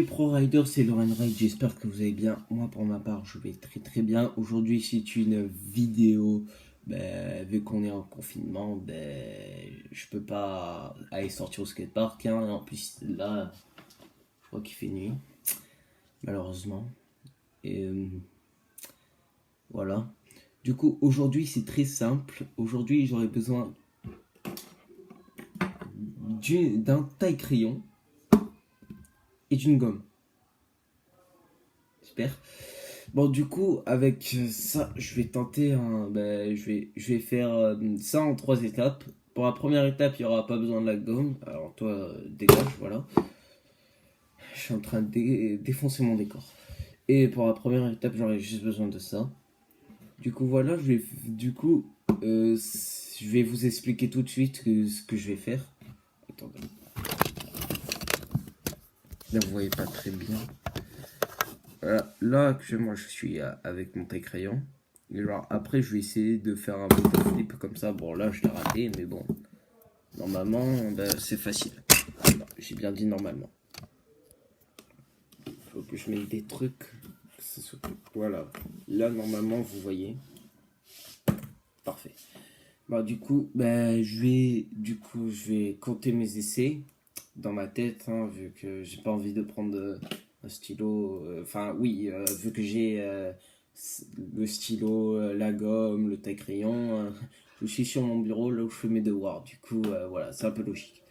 Les Pro Riders, c'est Lauren Ride, j'espère que vous allez bien. Moi pour ma part je vais très bien. Aujourd'hui c'est une vidéo, vu qu'on est en confinement, je peux pas aller sortir au skatepark, hein. En plus là je crois qu'il fait nuit, malheureusement. Et voilà. Du coup aujourd'hui c'est très simple. Aujourd'hui j'aurais besoin d'un taille-crayon et d'une gomme. J'espère. Bon, du coup, avec ça, je vais tenter je vais faire ça en 3 étapes. Pour la première étape, il n'y aura pas besoin de la gomme. Alors, toi, dégage, voilà. Je suis en train de défoncer mon décor. Et pour la première étape, j'aurai juste besoin de ça. Du coup, voilà, je vais vous expliquer tout de suite ce que je vais faire. Attendez. Là, vous voyez pas très bien. Voilà, là, actuellement, je suis avec mon taille-crayon. Et genre, après, je vais essayer de faire un bottle flip comme ça. Bon, là, je l'ai raté, mais bon. Normalement, c'est facile. Non, j'ai bien dit normalement. Faut que je mette des trucs. Voilà. Là, normalement, vous voyez. Parfait. Bah, je vais compter mes essais dans ma tête, hein, vu que j'ai pas envie de prendre un stylo. Enfin, oui, vu que j'ai le stylo, la gomme, le taille-crayon. Je suis sur mon bureau là où je fais mes devoirs. Du coup, voilà, c'est un peu logique.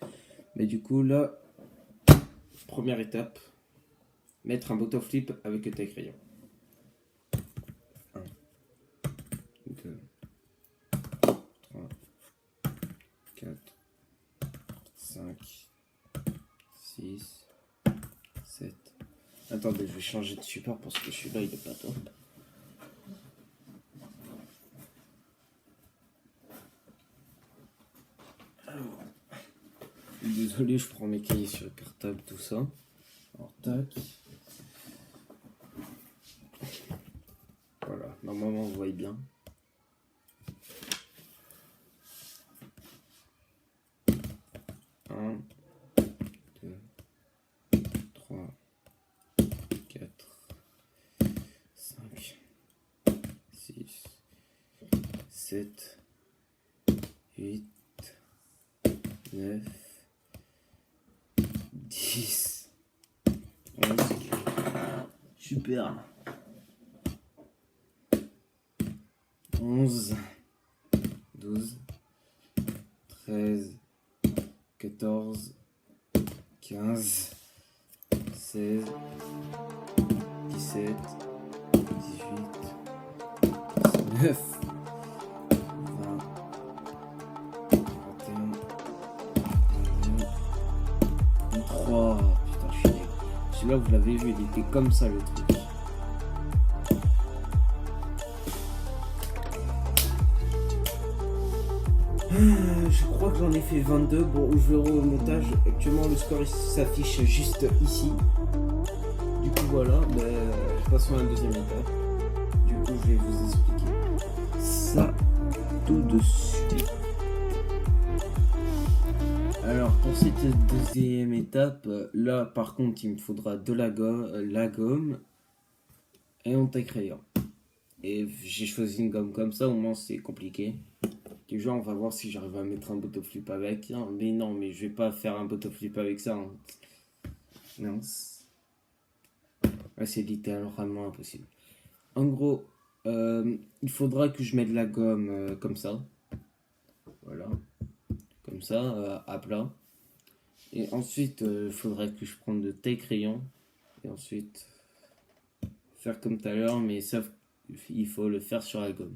Mais du coup, là, première étape, mettre un bottle flip avec le taille-crayon. 1, 2, 3, 4, 5, 6, 7. Attendez, je vais changer de support parce que celui-là, il est pas top. Alors, désolé, je prends mes cahiers sur le cartable, tout ça. Alors, tac. Voilà, normalement, vous voyez bien. Un, 2, 3, 4, 5, 6, 7, 8, 9, 10, 11. Super. 11, 12, 13, 14, 15, 16, 17, 18, 19, 20, 21, 22, 23. Putain, je suis nul. Celui-là, vous l'avez vu, il était comme ça le truc. Je crois que j'en ai fait 22. Bon, je verrai au montage. Actuellement, le score s'affiche juste ici. Du coup, voilà. Passons à la deuxième étape. Du coup, je vais vous expliquer ça tout de suite. Alors, pour cette deuxième étape, là, par contre, il me faudra de la gomme et un taille-crayon. Et j'ai choisi une gomme comme ça, au moins c'est compliqué. Déjà, on va voir si j'arrive à mettre un bottle flip avec. Non, mais je vais pas faire un bottle flip avec ça, hein. Non. C'est littéralement impossible. En gros, il faudra que je mette la gomme comme ça. Voilà. Comme ça, à plat. Et ensuite, il faudra que je prenne de taille-crayon. Et ensuite, faire comme tout à l'heure, mais sauf il faut le faire sur la gomme.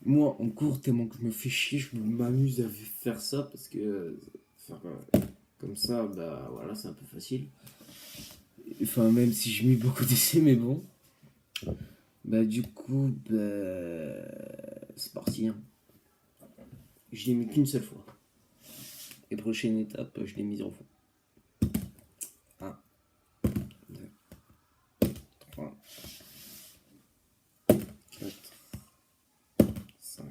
Moi, en cours, tellement que je me fais chier, je m'amuse à faire ça parce que faire comme ça, voilà, c'est un peu facile. Enfin, même si j'ai mis beaucoup d'essais, mais bon. Du coup, c'est parti, hein. Je l'ai mis qu'une seule fois. Et prochaine étape, je l'ai mis en fond. 1, 2, 3, 4, 5,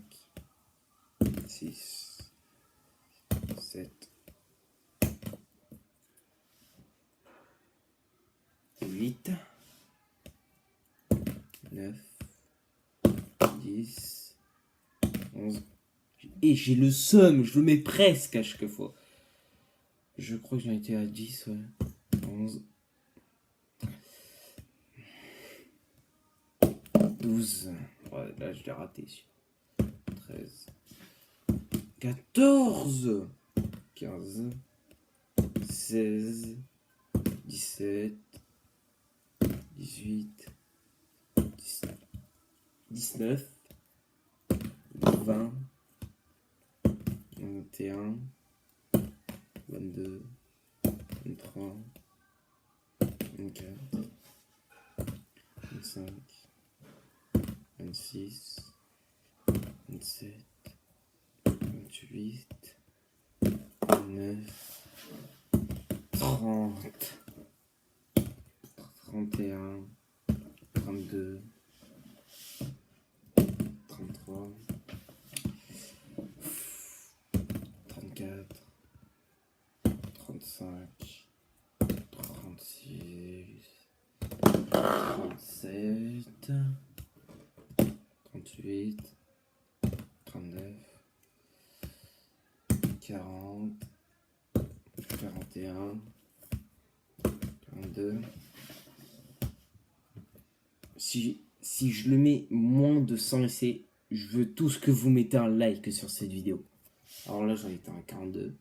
6, 7, 18, 9, 10, 11. Et j'ai le seum, je le mets presque à chaque fois. Je crois que j'en étais à 10, ouais. 11. 12. Ouais, là, je l'ai raté. 13. 14. 15. 16. 17. 18. 19. 20. 21. 22. 23. 24. 25. 26, 27, 28, 29, 30, 31, 32, 33, 34, 35, 36, 37, 38, 39, 40, 41, 42. Si je le mets moins de 100 essais, je veux tous que vous mettez un like sur cette vidéo. Alors là, j'en étais à 42,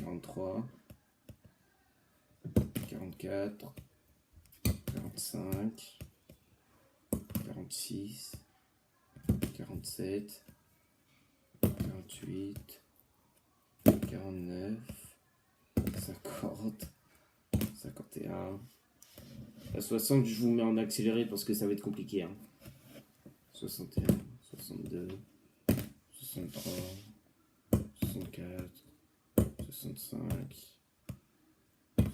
43, 44, 45, 46, 47, 48, 49, 50, 51. À 60, je vous mets en accéléré parce que ça va être compliqué. 61, 62, 63, 64, 65,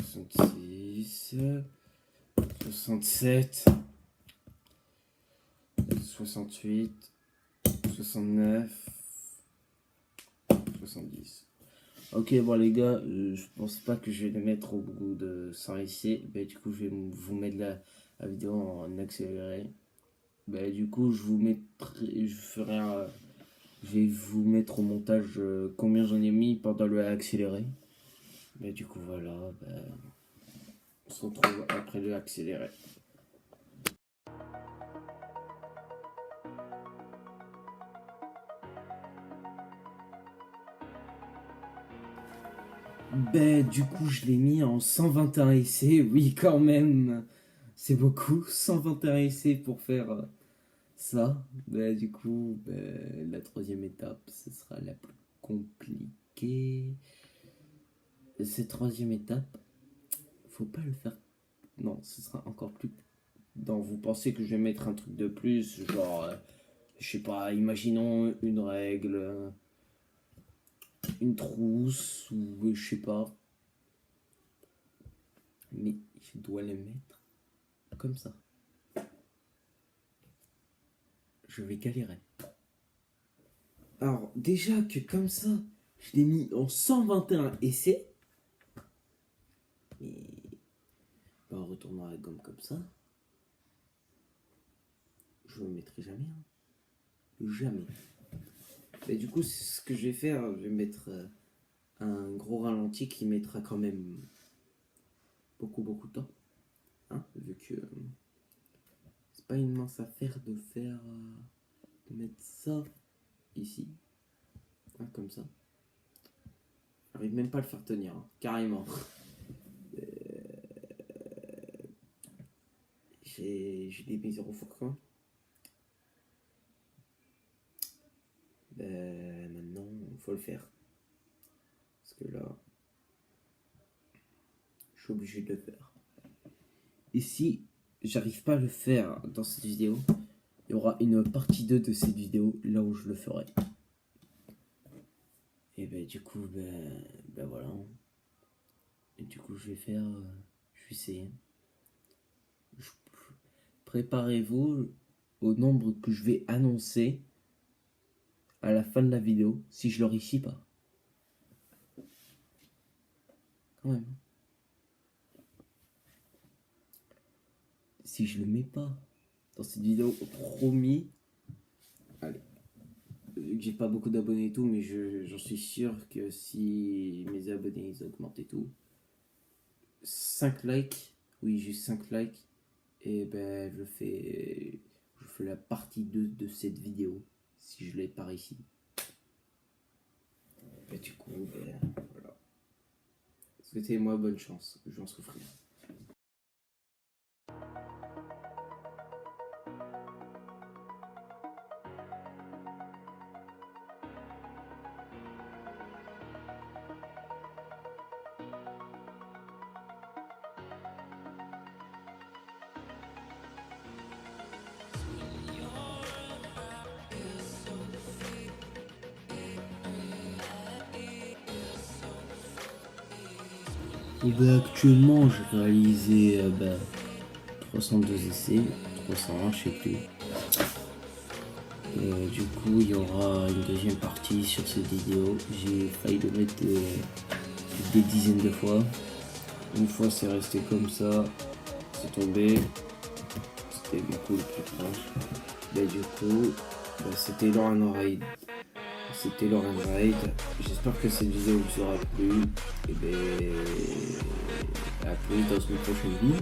66, 67, 68, 69, 70. Ok, bon les gars, je pense pas que je vais les mettre au bout de 100 essais. Bah, du coup, je vais vous mettre la vidéo en accéléré. Bah, du coup, je vais vous mettre au montage combien j'en ai mis pendant le accéléré. Bah, du coup, voilà. Bah, on se retrouve après le accéléré. Ben, du coup, je l'ai mis en 121 essais. Oui, quand même, c'est beaucoup. 121 essais pour faire ça. Ben, du coup, ben, la troisième étape, ce sera la plus compliquée. Cette troisième étape, faut pas le faire. Non, ce sera encore plus. Non, vous pensez que je vais mettre un truc de plus, genre, je sais pas, imaginons une règle, une trousse, ou je sais pas. Mais je dois les mettre comme ça. Je vais galérer. Alors, déjà que comme ça, je l'ai mis en 121 essais. Mais en retournant la gomme comme ça, je ne le mettrai jamais. Jamais. Et du coup, ce que je vais faire, je vais mettre un gros ralenti qui mettra quand même beaucoup de temps. Hein, vu que c'est pas une mince affaire de de mettre ça ici. Hein, comme ça. J'arrive même pas à le faire tenir, hein, carrément. J'ai des misères au four quand même. Maintenant, il faut le faire. Parce que là, je suis obligé de le faire. Et si j'arrive pas à le faire dans cette vidéo, il y aura une partie 2 de cette vidéo là où je le ferai. Et du coup, voilà. Et du coup, je vais essayer. Préparez-vous au nombre que je vais annoncer à la fin de la vidéo si je le réussis pas. Quand même. si je le mets pas dans cette vidéo, promis. Allez. J'ai pas beaucoup d'abonnés et tout, mais j'en suis sûr que si mes abonnés ils augmentent et tout, 5 likes, oui, juste 5 likes, et ben je fais la partie 2 de cette vidéo si je l'ai par ici. Et du coup, ben, voilà. Souhaitez-moi bonne chance, j'en souffrirai. Actuellement, j'ai réalisé 302 essais, 301, je sais plus. Du coup, il y aura une deuxième partie sur cette vidéo. J'ai failli le mettre des dizaines de fois. Une fois, c'est resté comme ça, c'est tombé. C'était du coup le plus proche. Du coup, c'était Lauren Raid. C'était Lauren Raid. J'espère que cette vidéo vous aura plu. Et à plus dans une prochaine vidéo.